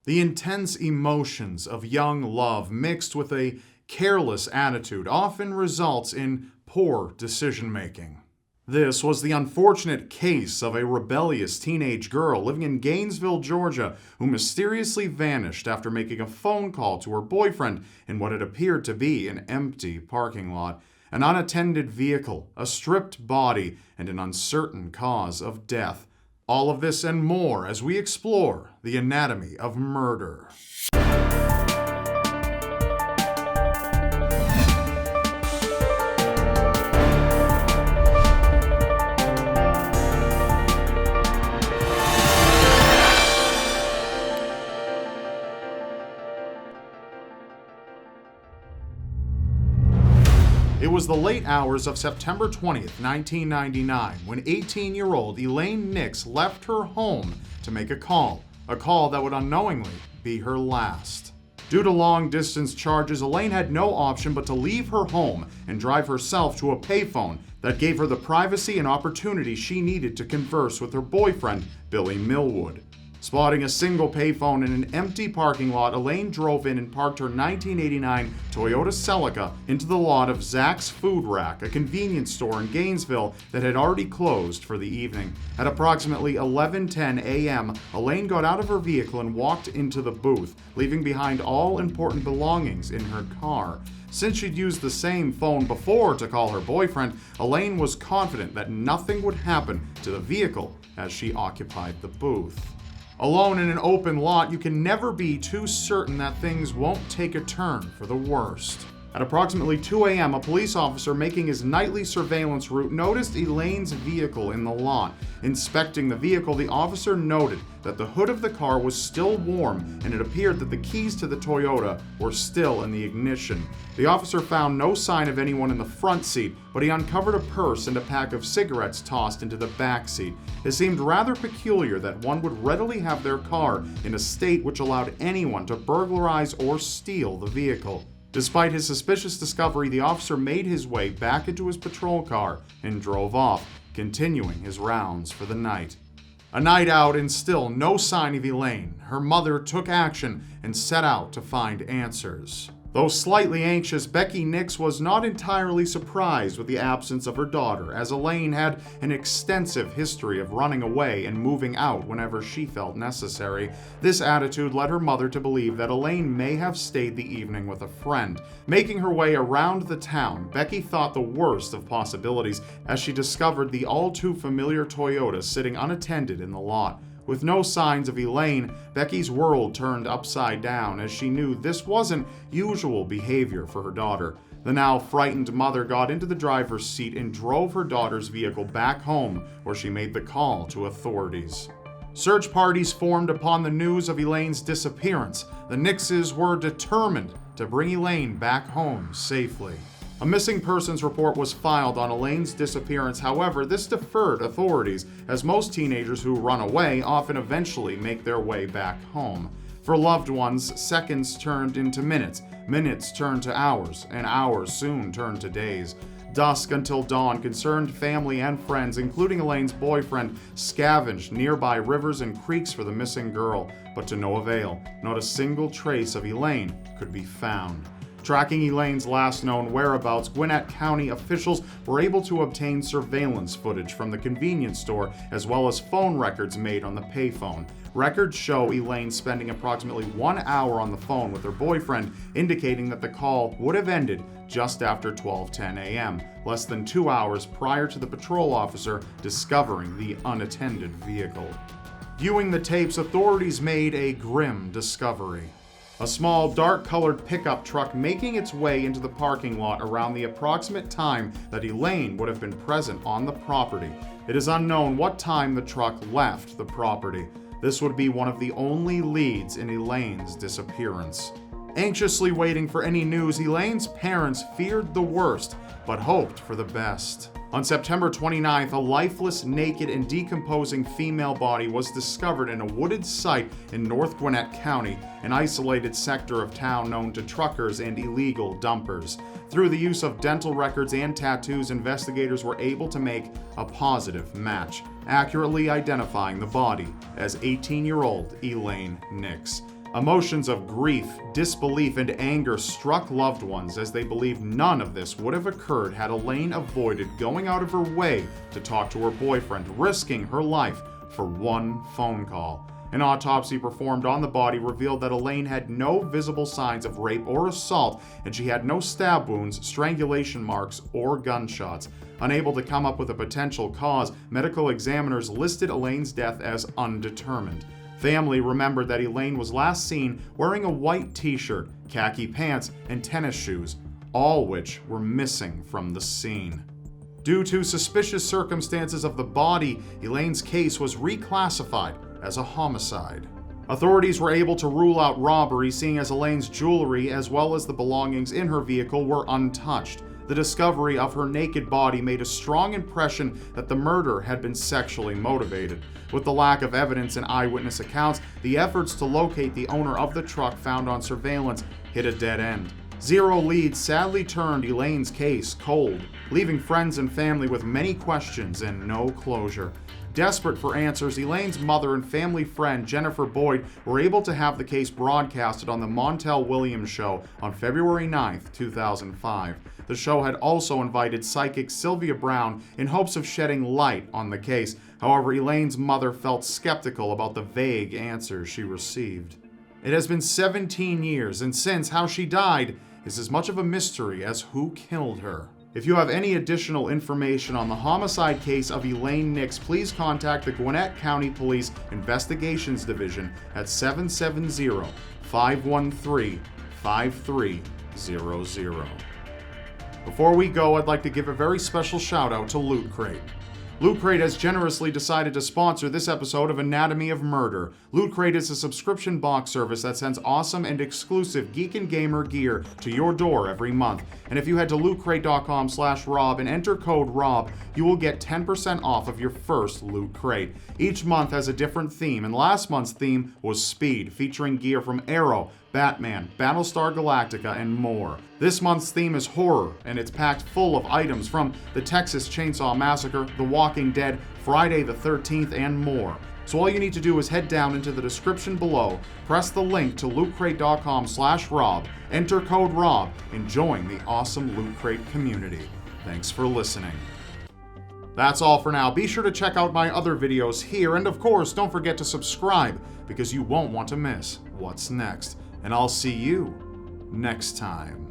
The intense emotions of young love mixed with a careless attitude often results in poor decision-making. This was the unfortunate case of a rebellious teenage girl living in Gainesville, Georgia, who mysteriously vanished after making a phone call to her boyfriend in what had appeared to be an empty parking lot. An unattended vehicle, a stripped body, and an uncertain cause of death. All of this and more as we explore the anatomy of murder. It was the late hours of September 20th, 1999, when 18-year-old Elaine Nix left her home to make a call that would unknowingly be her last. Due to long-distance charges, Elaine had no option but to leave her home and drive herself to a payphone that gave her the privacy and opportunity she needed to converse with her boyfriend, Billy Millwood. Spotting a single payphone in an empty parking lot, Elaine drove in and parked her 1989 Toyota Celica into the lot of Zach's Food Rack, a convenience store in Gainesville that had already closed for the evening. At approximately 11:10 a.m., Elaine got out of her vehicle and walked into the booth, leaving behind all important belongings in her car. Since she'd used the same phone before to call her boyfriend, Elaine was confident that nothing would happen to the vehicle as she occupied the booth. Alone in an open lot, you can never be too certain that things won't take a turn for the worst. At approximately 2 a.m., a police officer making his nightly surveillance route noticed Elaine's vehicle in the lot. Inspecting the vehicle, the officer noted that the hood of the car was still warm and it appeared that the keys to the Toyota were still in the ignition. The officer found no sign of anyone in the front seat, but he uncovered a purse and a pack of cigarettes tossed into the back seat. It seemed rather peculiar that one would readily have their car in a state which allowed anyone to burglarize or steal the vehicle. Despite his suspicious discovery, the officer made his way back into his patrol car and drove off, continuing his rounds for the night. A night out and still no sign of Elaine, her mother took action and set out to find answers. Though slightly anxious, Becky Nix was not entirely surprised with the absence of her daughter, as Elaine had an extensive history of running away and moving out whenever she felt necessary. This attitude led her mother to believe that Elaine may have stayed the evening with a friend. Making her way around the town, Becky thought the worst of possibilities as she discovered the all-too-familiar Toyota sitting unattended in the lot. With no signs of Elaine, Becky's world turned upside down as she knew this wasn't usual behavior for her daughter. The now frightened mother got into the driver's seat and drove her daughter's vehicle back home, where she made the call to authorities. Search parties formed upon the news of Elaine's disappearance. The Nixes were determined to bring Elaine back home safely. A missing persons report was filed on Elaine's disappearance. However, this deferred authorities, as most teenagers who run away often eventually make their way back home. For loved ones, seconds turned into minutes, minutes turned to hours, and hours soon turned to days. Dusk until dawn, concerned family and friends, including Elaine's boyfriend, scavenged nearby rivers and creeks for the missing girl, but to no avail. Not a single trace of Elaine could be found. Tracking Elaine's last known whereabouts, Gwinnett County officials were able to obtain surveillance footage from the convenience store as well as phone records made on the payphone. Records show Elaine spending approximately 1 hour on the phone with her boyfriend, indicating that the call would have ended just after 12:10 a.m., less than 2 hours prior to the patrol officer discovering the unattended vehicle. Viewing the tapes, authorities made a grim discovery. A small, dark-colored pickup truck making its way into the parking lot around the approximate time that Elaine would have been present on the property. It is unknown what time the truck left the property. This would be one of the only leads in Elaine's disappearance. Anxiously waiting for any news, Elaine's parents feared the worst, but hoped for the best. On September 29th, a lifeless, naked, and decomposing female body was discovered in a wooded site in North Gwinnett County, an isolated sector of town known to truckers and illegal dumpers. Through the use of dental records and tattoos, investigators were able to make a positive match, accurately identifying the body as 18-year-old Elaine Nix. Emotions of grief, disbelief, and anger struck loved ones as they believed none of this would have occurred had Elaine avoided going out of her way to talk to her boyfriend, risking her life for one phone call. An autopsy performed on the body revealed that Elaine had no visible signs of rape or assault, and she had no stab wounds, strangulation marks, or gunshots. Unable to come up with a potential cause, medical examiners listed Elaine's death as undetermined. Family remembered that Elaine was last seen wearing a white t-shirt, khaki pants, and tennis shoes, all which were missing from the scene. Due to suspicious circumstances of the body, Elaine's case was reclassified as a homicide. Authorities were able to rule out robbery, seeing as Elaine's jewelry as well as the belongings in her vehicle were untouched. The discovery of her naked body made a strong impression that the murder had been sexually motivated. With the lack of evidence and eyewitness accounts, the efforts to locate the owner of the truck found on surveillance hit a dead end. Zero leads sadly turned Elaine's case cold, leaving friends and family with many questions and no closure. Desperate for answers, Elaine's mother and family friend Jennifer Boyd were able to have the case broadcasted on the Montel Williams Show on February 9, 2005. The show had also invited psychic Sylvia Brown in hopes of shedding light on the case. However, Elaine's mother felt skeptical about the vague answers she received. It has been 17 years, and since how she died is as much of a mystery as who killed her. If you have any additional information on the homicide case of Elaine Nix, please contact the Gwinnett County Police Investigations Division at 770-513-5300. Before we go, I'd like to give a very special shout out to Loot Crate. Loot Crate has generously decided to sponsor this episode of Anatomy of Murder. Loot Crate is a subscription box service that sends awesome and exclusive geek and gamer gear to your door every month. And if you head to lootcrate.com/Rob and enter code ROB, you will get 10% off of your first Loot Crate. Each month has a different theme, and last month's theme was Speed, featuring gear from Arrow, Batman, Battlestar Galactica, and more. This month's theme is horror, and it's packed full of items from the Texas Chainsaw Massacre, The Walking Dead, Friday the 13th, and more. So all you need to do is head down into the description below, press the link to lootcrate.com/Rob, enter code ROB, and join the awesome Loot Crate community. Thanks for listening. That's all for now. Be sure to check out my other videos here, and of course, don't forget to subscribe, because you won't want to miss what's next. And I'll see you next time.